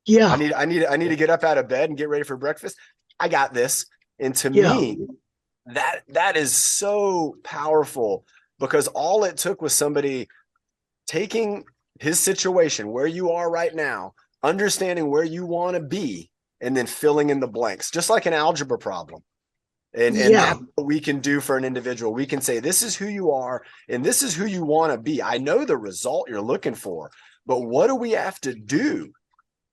Yeah. I need to get up out of bed and get ready for breakfast. I got this. And to me, that is so powerful, because all it took was somebody taking his situation where you are right now, understanding where you want to be, and then filling in the blanks, just like an algebra problem. And that's what we can do for an individual. We can say, this is who you are, and this is who you want to be. I know the result you're looking for, but what do we have to do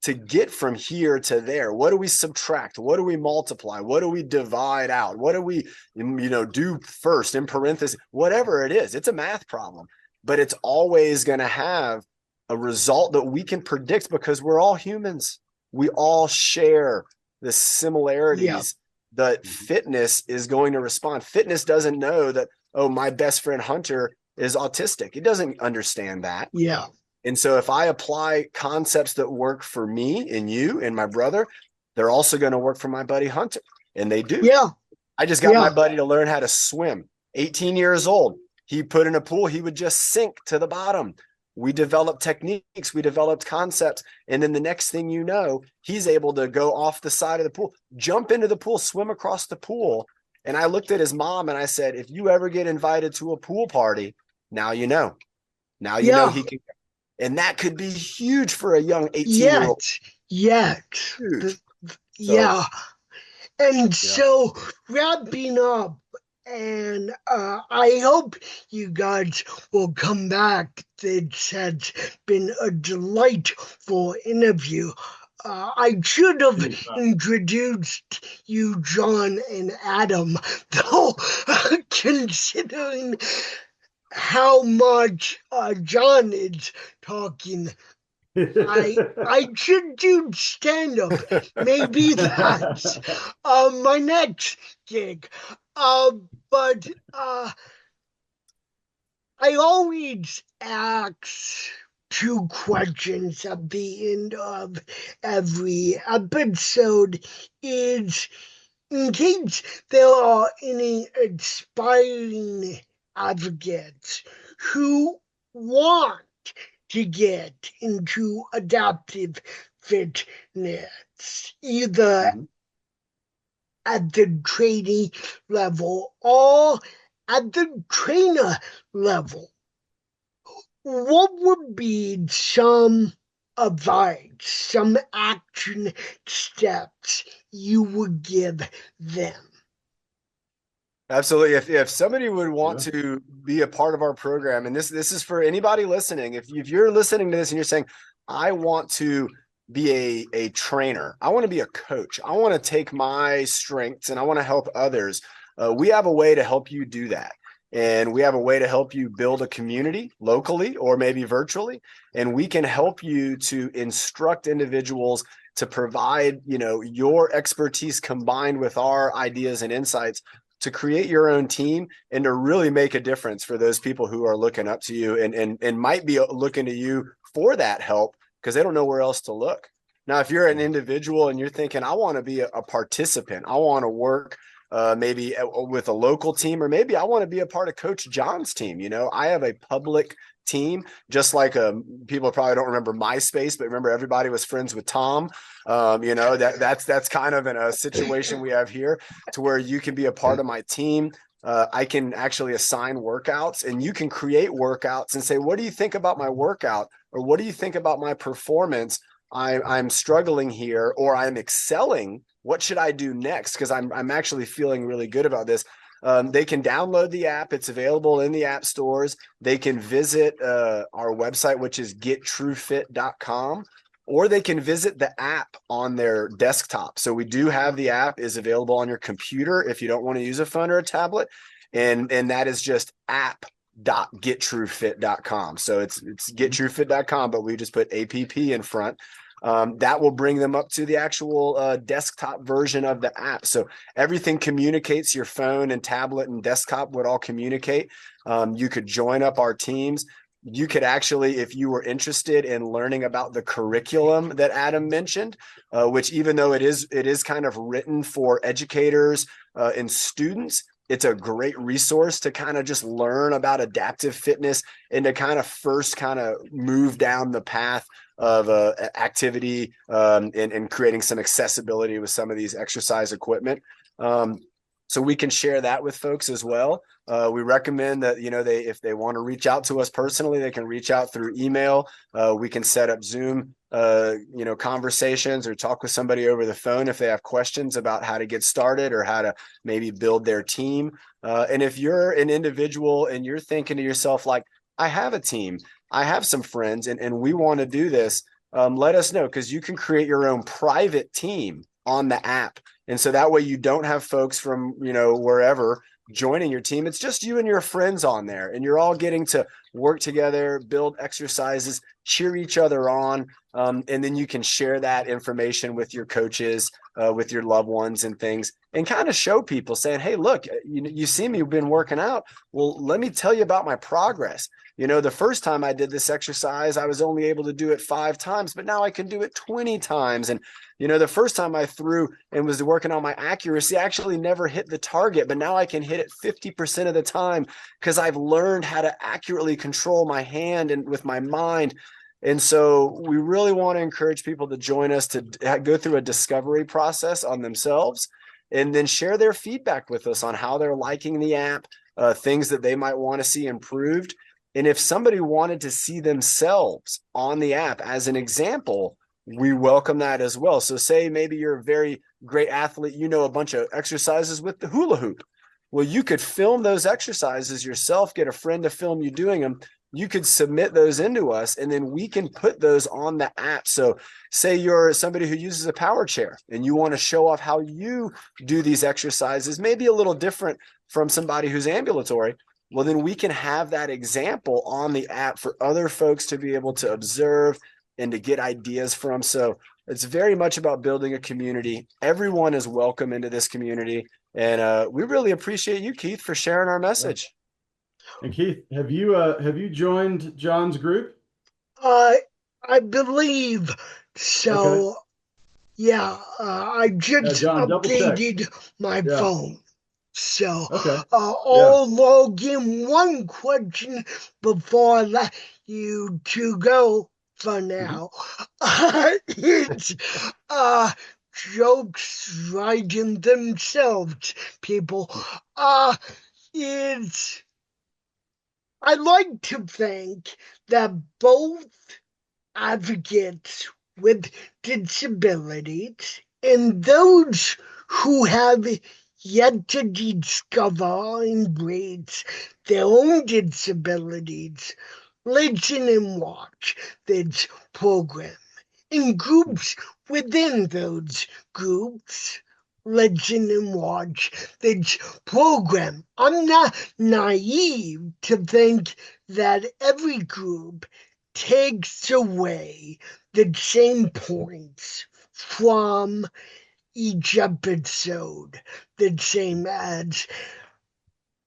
to get from here to there? What do we subtract? What do we multiply? What do we divide out? What do we, do first in parentheses? Whatever it is, it's a math problem, but it's always going to have a result that we can predict, because we're all humans. We all share the similarities that fitness is going to respond. Fitness doesn't know that, oh, my best friend Hunter is autistic. It doesn't understand that. Yeah. And so if I apply concepts that work for me and you and my brother, they're also going to work for my buddy Hunter. And they do. Yeah. I just got my buddy to learn how to swim. 18 years old. He put in a pool. He would just sink to the bottom. We developed techniques. We developed concepts. And then the next thing you know, he's able to go off the side of the pool, jump into the pool, swim across the pool. And I looked at his mom and I said, if you ever get invited to a pool party, now you know. Now you know he can. And that could be huge for a young 18-year-old. So wrapping up, and I hope you guys will come back. This has been a delightful interview. I should have introduced you, John and Adam, though, considering how much John is talking. I should do stand-up. Maybe that's my next gig. But I always ask two questions at the end of every episode, is in case there are any aspiring advocates who want to get into adaptive fitness, either at the trainee level or at the trainer level. What would be some advice, some action steps you would give them? Absolutely. If somebody would want to be a part of our program, and this is for anybody listening, if you're listening to this and you're saying, I want to be a trainer, I want to be a coach, I want to take my strengths and I want to help others, we have a way to help you do that. And we have a way to help you build a community locally or maybe virtually. And we can help you to instruct individuals to provide, your expertise combined with our ideas and insights to create your own team and to really make a difference for those people who are looking up to you and might be looking to you for that help because they don't know where else to look. Now, if you're an individual and you're thinking, I want to be a participant, I want to work maybe with a local team, or maybe I want to be a part of Coach John's team. I have a public team, just like people probably don't remember MySpace, but remember everybody was friends with Tom. That's kind of in a situation we have here to where you can be a part of my team. I can actually assign workouts, and you can create workouts and say, what do you think about my workout? Or what do you think about my performance? I'm struggling here, or I'm excelling. What should I do next? Because I'm actually feeling really good about this. They can download the app. It's available in the app stores. They can visit our website, which is gettrufit.com, or they can visit the app on their desktop. So we do have the app is available on your computer if you don't want to use a phone or a tablet. And that is just app.gettrufit.com. So it's gettrufit.com, but we just put app in front. That will bring them up to the actual desktop version of the app. So everything communicates. Your phone and tablet and desktop would all communicate. You could join up our teams. You could actually, if you were interested in learning about the curriculum that Adam mentioned, which even though it is kind of written for educators and students, it's a great resource to kind of just learn about adaptive fitness and to kind of first kind of move down the path of activity and creating some accessibility with some of these exercise equipment. So we can share that with folks as well. We recommend that, if they want to reach out to us personally, they can reach out through email. We can set up Zoom, conversations or talk with somebody over the phone if they have questions about how to get started or how to maybe build their team. And if you're an individual and you're thinking to yourself, like, I have a team, I have some friends, and we want to do this, let us know, because you can create your own private team on the app. And so that way you don't have folks from, wherever joining your team. It's just you and your friends on there, and you're all getting to work together, build exercises, cheer each other on. And then you can share that information with your coaches, with your loved ones and things, and kind of show people saying, hey, look, you see me, you've been working out. Well, let me tell you about my progress. The first time I did this exercise, I was only able to do it 5 times, but now I can do it 20 times. And, the first time I threw and was working on my accuracy, I actually never hit the target, but now I can hit it 50% of the time because I've learned how to accurately control my hand and with my mind. And so we really want to encourage people to join us to go through a discovery process on themselves and then share their feedback with us on how they're liking the app, things that they might want to see improved. And if somebody wanted to see themselves on the app as an example, we welcome that as well. So say maybe you're a very great athlete, a bunch of exercises with the hula hoop. Well, you could film those exercises yourself, get a friend to film you doing them. You could submit those into us, and then we can put those on the app. So say you're somebody who uses a power chair and you want to show off how you do these exercises, maybe a little different from somebody who's ambulatory. Well, then we can have that example on the app for other folks to be able to observe and to get ideas from. So it's very much about building a community. Everyone is welcome into this community. And we really appreciate you, Keith, for sharing our message. And Keith, have you joined John's group? I believe so. Okay. Yeah, I just John, double check. updated my phone. So, Okay. although again, one question before I let you two go for now. It's jokes writing themselves, people. It's I like to think that both advocates with disabilities and those who have yet to discover and embrace their own disabilities listen and watch this program. In groups within those groups, listen and watch this program. I'm not naive to think that every group takes away the same points from each episode the same as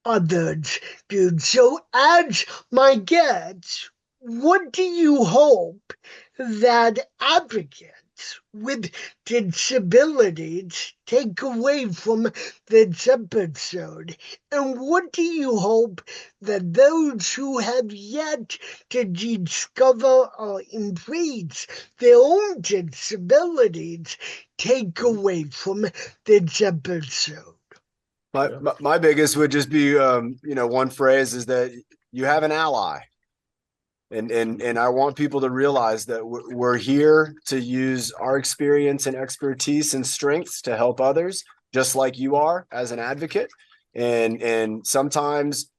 others do. So, as my guest, what do you hope that advocates with disabilities take away from this episode? And what do you hope that those who have yet to discover or embrace their own disabilities take away from this episode? My biggest would just be, one phrase is that you have an ally. And I want people to realize that we're here to use our experience and expertise and strengths to help others, just like you are as an advocate. And sometimes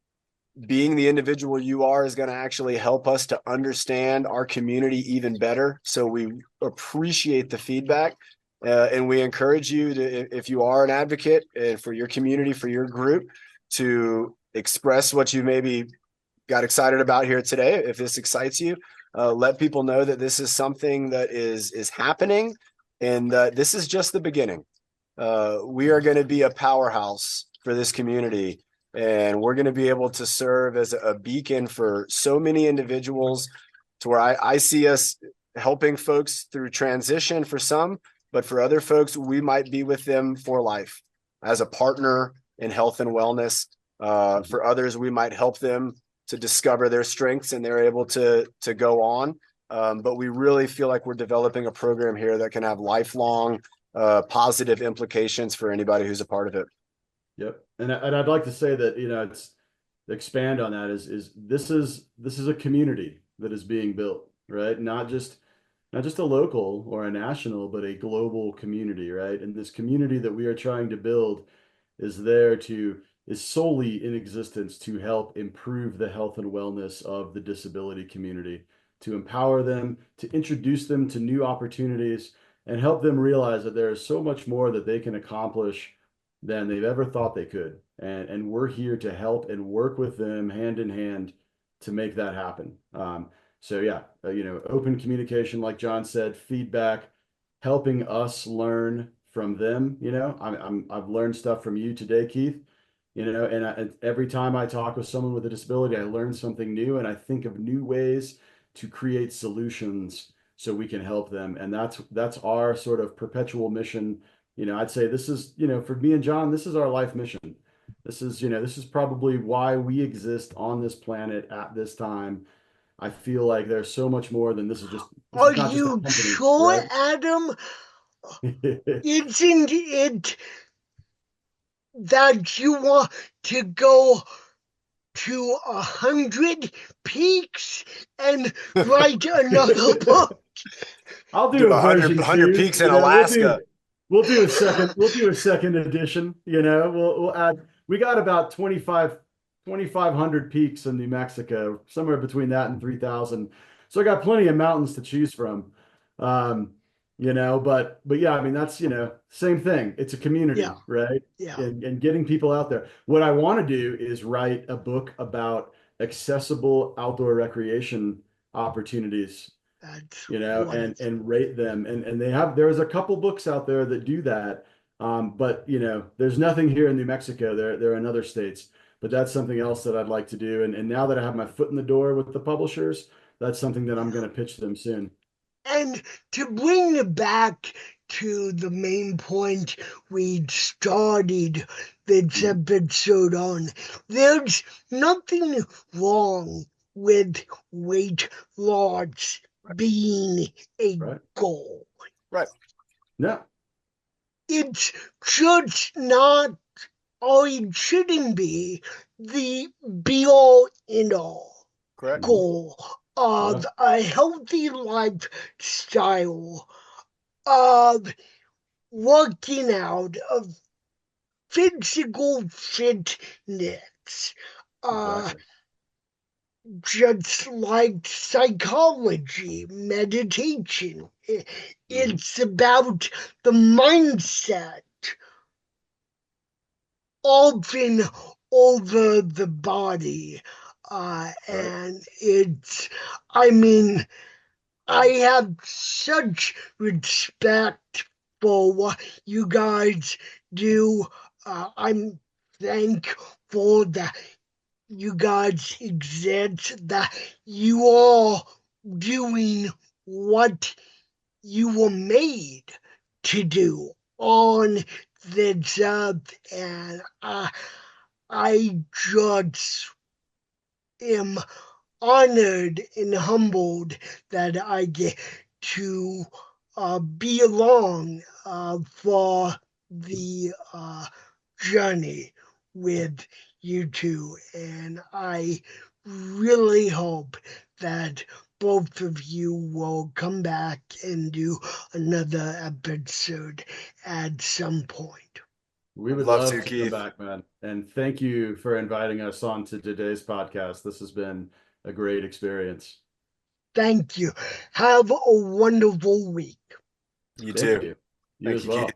being the individual you are is going to actually help us to understand our community even better. So we appreciate the feedback. And we encourage you to, if you are an advocate for your community, for your group, to express what you maybe got excited about here today. If this excites you, let people know that this is something that is happening, and this is just the beginning. We are going to be a powerhouse for this community, and we're going to be able to serve as a beacon for so many individuals, to where I see us helping folks through transition for some, but for other folks, we might be with them for life as a partner in health and wellness. For others, we might help them to discover their strengths and they're able to go on. But we really feel like we're developing a program here that can have lifelong positive implications for anybody who's a part of it. Yep. And I'd like to say that, it's expand on that is this is a community that is being built, right? Not just a local or a national, but a global community, right? And this community that we are trying to build is solely in existence to help improve the health and wellness of the disability community, to empower them, to introduce them to new opportunities, and help them realize that there is so much more that they can accomplish than they've ever thought they could. And we're here to help and work with them hand in hand to make that happen. So yeah, open communication, like John said, feedback, helping us learn from them. I've learned stuff from you today, Keith. And every time I talk with someone with a disability, I learn something new, and I think of new ways to create solutions so we can help them. And that's our sort of perpetual mission. I'd say this is, for me and John, this is our life mission. This is probably why we exist on this planet at this time. I feel like there's so much more than this is just. This Are is not just a you company, sure, right? Adam? Isn't it that you want to go to 100 peaks and write another book? I'll do a version 100 two. peaks in Alaska. We'll do a second edition. We'll add. We got about 2,500 peaks in New Mexico, somewhere between that and 3,000. So I got plenty of mountains to choose from. But yeah, I mean, that's, same thing. It's a community, Yeah. right? Yeah. And getting people out there. What I want to do is write a book about accessible outdoor recreation opportunities, That's and rate them. And there's a couple books out there that do that. But there's nothing here in New Mexico. There are in other states, but that's something else that I'd like to do. And now that I have my foot in the door with the publishers, that's something that I'm going to pitch them soon. And to bring it back to the main point we started this episode on, there's nothing wrong with weight loss being a goal. Right. No. It's just not, or it shouldn't be, the be-all, end-all goal of a healthy lifestyle, of working out, of physical fitness. Just like psychology, meditation, it's about the mindset, often over the body. And I have such respect for what you guys do. I'm thankful that you guys exist, that you are doing what you were made to do on the job, and I just am honored and humbled that I get to be along for the journey with you two. And I really hope that both of you will come back and do another episode at some point. We would Love love to, to come Keith. back, man. And thank you for inviting us on to today's podcast. This has been a great experience. Thank you. Have a wonderful week. You Thank too. you. You Thank as you, Keith. well.